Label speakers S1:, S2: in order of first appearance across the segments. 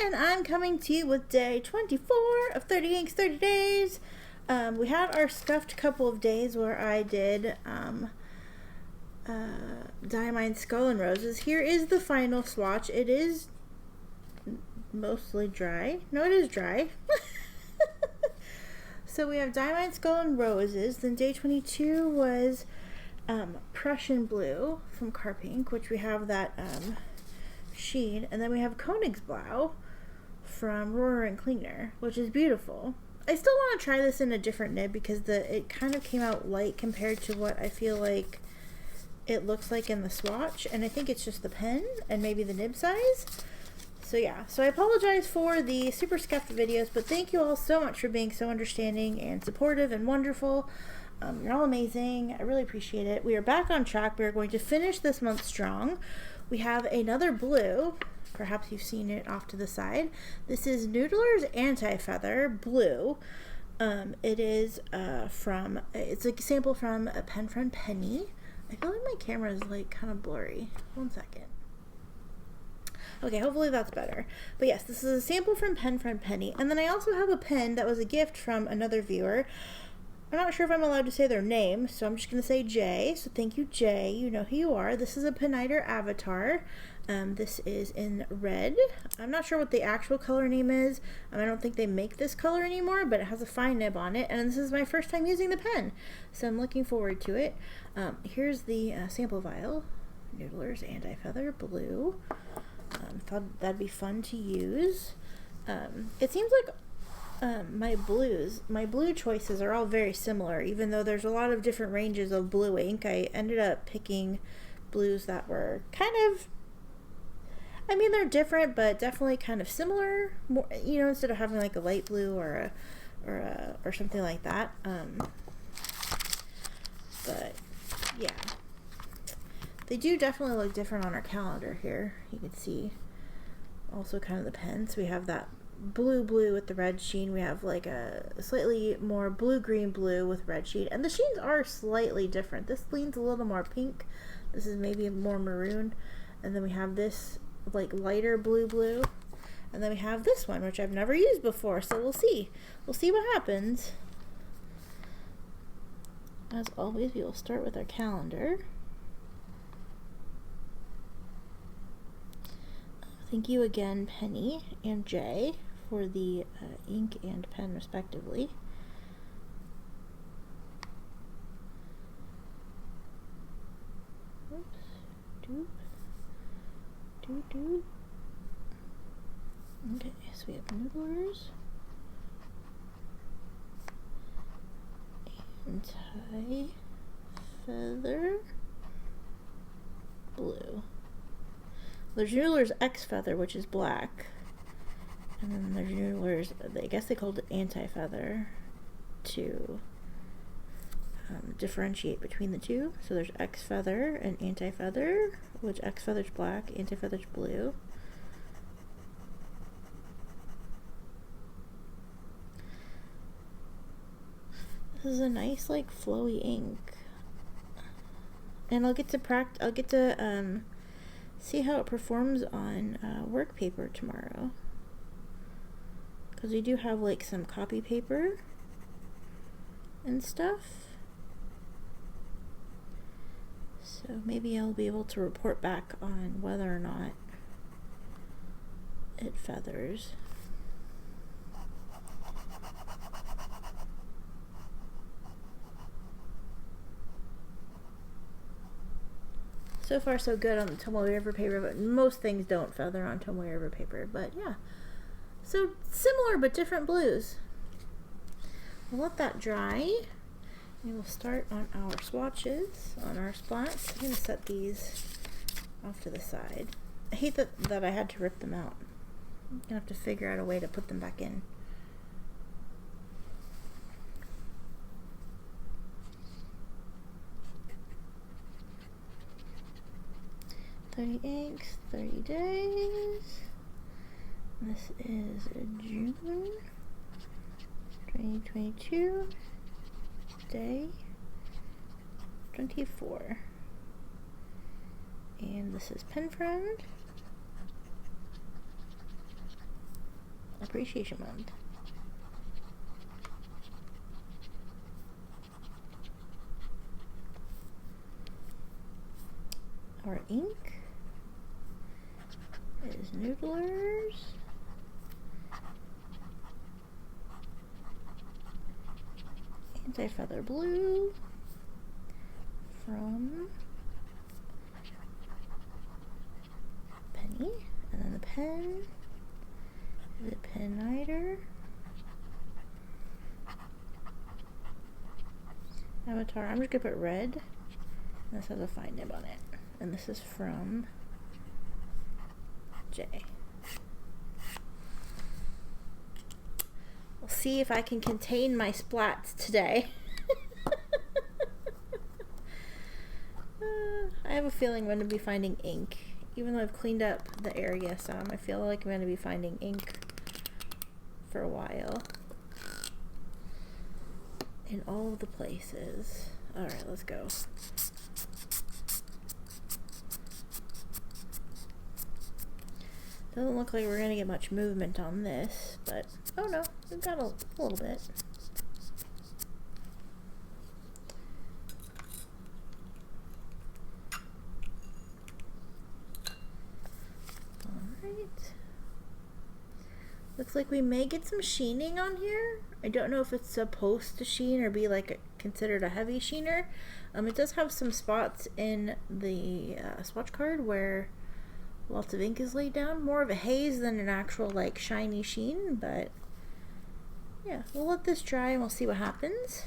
S1: and I'm coming to you with day 24 of 30 Inks, 30 Days. We had our scuffed couple of days where I did Diamond Skull and Roses. Here is the final swatch. It is mostly dry. No, it is dry. So we have Diamond Skull and Roses. Then day 22 was Prussian Blue from Carpink, which we have that sheen. And then we have Königsblau from Rohrer and Klingner, which is beautiful. I still want to try this in a different nib because it kind of came out light compared to what I feel like it looks like in the swatch. And I think it's just the pen and maybe the nib size. So yeah, so I apologize for the super scuffed videos, but thank you all so much for being so understanding and supportive and wonderful. You're all amazing. I really appreciate it. We are back on track. We are going to finish this month strong. We have another blue. Perhaps you've seen it off to the side. This is Noodler's Antifeather Blue. It is it's a sample from a pen friend Pennie. I feel like my camera is like kind of blurry. 1 second. Okay, hopefully that's better. But yes, this is a sample from pen friend Pennie. And then I also have a pen that was a gift from another viewer. I'm not sure if I'm allowed to say their name, so I'm just going to say Jay. So thank you, Jay. You know who you are. This is a Pineider Avatar. This is in red. I'm not sure what the actual color name is. I don't think they make this color anymore, but it has a fine nib on it. And this is my first time using the pen, so I'm looking forward to it. Here's the sample vial. Noodler's Antifeather Blue. Thought that'd be fun to use. It seems like my blue choices are all very similar, even though there's a lot of different ranges of blue ink. I ended up picking blues that were kind of, I mean, they're different, but definitely kind of similar. More, you know, instead of having like a light blue or something like that. But yeah, they do definitely look different on our calendar here. You can see also kind of the pens. We have that blue with the red sheen. We have like a slightly more blue with red sheen, and the sheens are slightly different. This leans a little more pink. This is maybe more maroon, and then we have this like lighter blue, and then we have this one, which I've never used before, so we'll see what happens. As always, we will start with our calendar. Thank you again, Pennie and Jay, for the ink and pen respectively. Oops. Doop. Doop. Okay, so we have Noodlers. Antifeather Blue. There's Noodler's X-Feather, which is black. And then there's Noodler's, I guess they called it Antifeather to differentiate between the two. So there's X-Feather and Antifeather, which X-Feather's black, Antifeather's blue. This is a nice, like, flowy ink. And I'll get to see how it performs on work paper tomorrow, because we do have like some copy paper and stuff, so maybe I'll be able to report back on whether or not it feathers. So far so good on the Tomoe River paper, but most things don't feather on Tomoe River paper. But yeah, so similar but different blues. We'll let that dry, and we'll start on our swatches, on our spots. I'm going to set these off to the side. I hate that I had to rip them out. I'm going to have to figure out a way to put them back in. "30 Inks, 30 Days. This is June 2022, day 24. And this is Pen Friend. Appreciation Month. Our ink is Noodlers. Antifeather blue from Pennie, and then the pen is a Pineider Avatar. I'm just gonna put red, and this has a fine nib on it, and this is from J. We'll see if I can contain my splats today. I have a feeling I'm going to be finding ink. Even though I've cleaned up the area some, I feel like I'm going to be finding ink for a while. In all of the places. Alright, let's go. Doesn't look like we're going to get much movement on this, but oh no, we've got a little bit. Alright. Looks like we may get some sheening on here. I don't know if it's supposed to sheen or be like considered a heavy sheener. It does have some spots in the swatch card where lots of ink is laid down. More of a haze than an actual like shiny sheen, but yeah, we'll let this dry and we'll see what happens.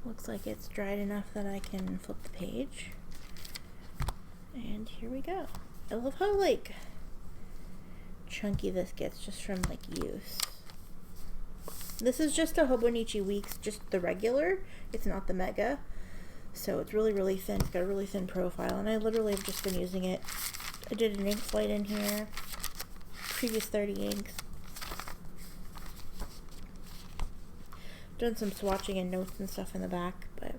S1: Looks like it's dried enough that I can flip the page. And here we go. I love how like chunky this gets just from like use. This is just a Hobonichi Weeks, just the regular. It's not the Mega. So it's really, really thin. It's got a really thin profile. And I literally have just been using it. I did an ink flight in here. Previous 30 inks. Done some swatching and notes and stuff in the back. But,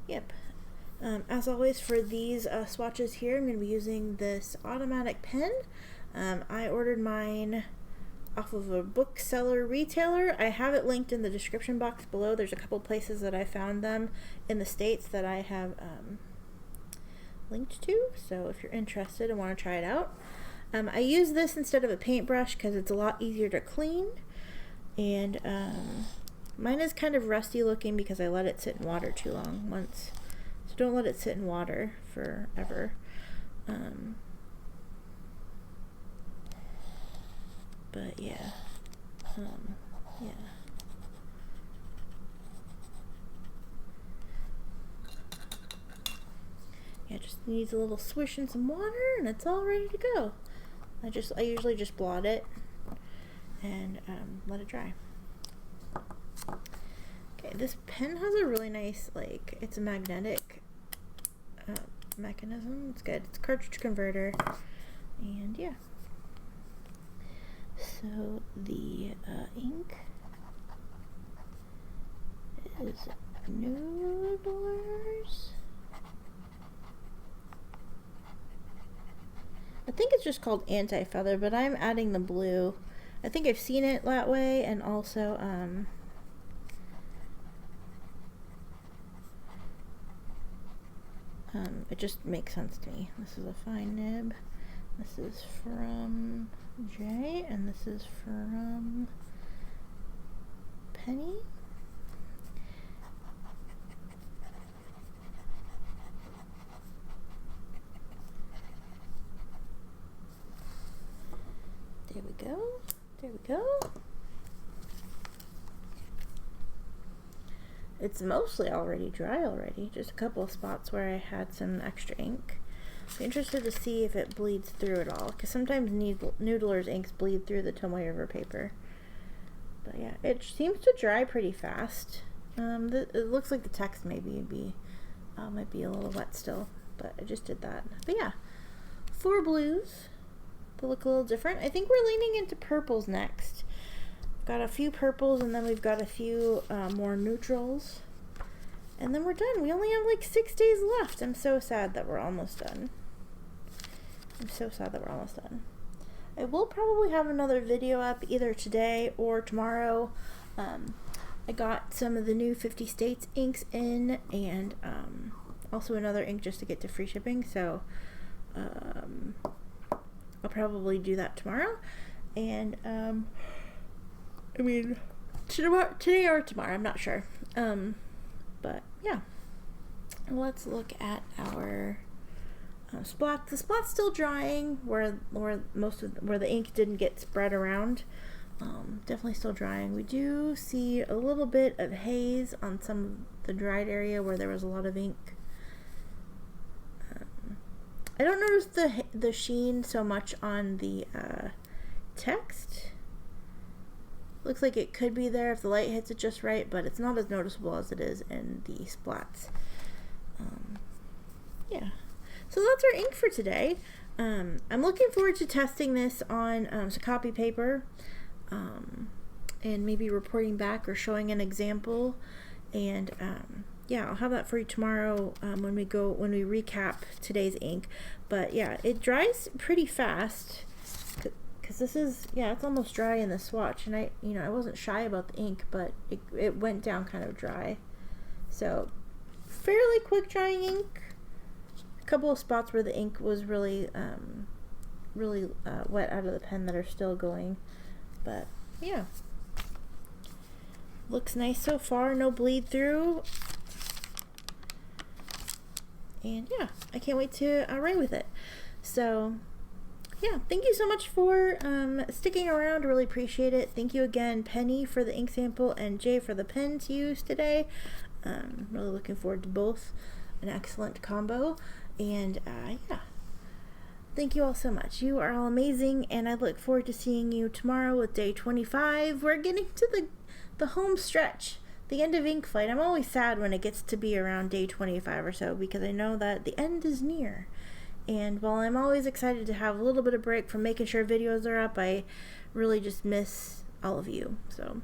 S1: yep. As always, for these swatches here, I'm going to be using this automatic pen. I ordered mine off of a bookseller retailer. I have it linked in the description box below. There's a couple places that I found them in the States that I have linked to, so if you're interested and want to try it out. I use this instead of a paintbrush because it's a lot easier to clean, and mine is kind of rusty looking because I let it sit in water too long once, so don't let it sit in water forever. But yeah, yeah. Yeah, just needs a little swish and some water, and it's all ready to go. I usually just blot it and let it dry. Okay, this pen has a really nice, like, it's a magnetic mechanism. It's good. It's a cartridge converter, and yeah. So the ink is Noodlers. I think it's just called Antifeather, but I'm adding the blue. I think I've seen it that way, and also it just makes sense to me. This is a fine nib. This is from J, and this is from Pennie. There we go. There we go. It's mostly already dry already. Just a couple of spots where I had some extra ink. I'm interested to see if it bleeds through at all, because sometimes Noodler's inks bleed through the Tomoe River paper. But yeah, it seems to dry pretty fast. It looks like the text might be a little wet still, but I just did that. But yeah, 4 blues. They look a little different. I think we're leaning into purples next. We've got a few purples, and then we've got a few more neutrals. And then we're done. We only have like 6 days left. I'm so sad that we're almost done. I'm so sad that we're almost done. I will probably have another video up either today or tomorrow. I got some of the new 50 States inks in, and also another ink just to get to free shipping. So I'll probably do that tomorrow. And I mean, today or tomorrow, I'm not sure. But yeah, let's look at our splat. The splat's still drying where the ink didn't get spread around. Definitely still drying. We do see a little bit of haze on some of the dried area where there was a lot of ink. I don't notice the sheen so much on the text. Looks like it could be there if the light hits it just right, but it's not as noticeable as it is in the splats. Yeah, so that's our ink for today. I'm looking forward to testing this on some copy paper, and maybe reporting back or showing an example. And yeah, I'll have that for you tomorrow when we recap today's ink. But yeah, it dries pretty fast. Because this is, yeah, it's almost dry in the swatch, and I wasn't shy about the ink, but it went down kind of dry. So, fairly quick drying ink. A couple of spots where the ink was really wet out of the pen that are still going. But, yeah. Looks nice so far, no bleed through. And yeah, I can't wait to write with it. So, yeah, thank you so much for sticking around. Really appreciate it. Thank you again, Pennie, for the ink sample, and Jay for the pen to use today. Really looking forward to both. An excellent combo. And yeah, thank you all so much. You are all amazing, and I look forward to seeing you tomorrow with day 25. We're getting to the home stretch, the end of ink flight. I'm always sad when it gets to be around day 25 or so, because I know that the end is near. And while I'm always excited to have a little bit of break from making sure videos are up, I really just miss all of you. So,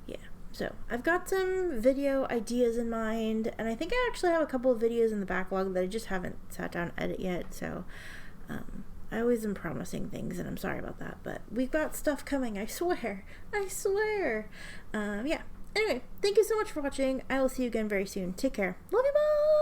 S1: yeah. So, I've got some video ideas in mind, and I think I actually have a couple of videos in the backlog that I just haven't sat down to edit yet. So, I always am promising things, and I'm sorry about that. But we've got stuff coming, I swear. I swear. Yeah. Anyway, thank you so much for watching. I will see you again very soon. Take care. Love you, bye!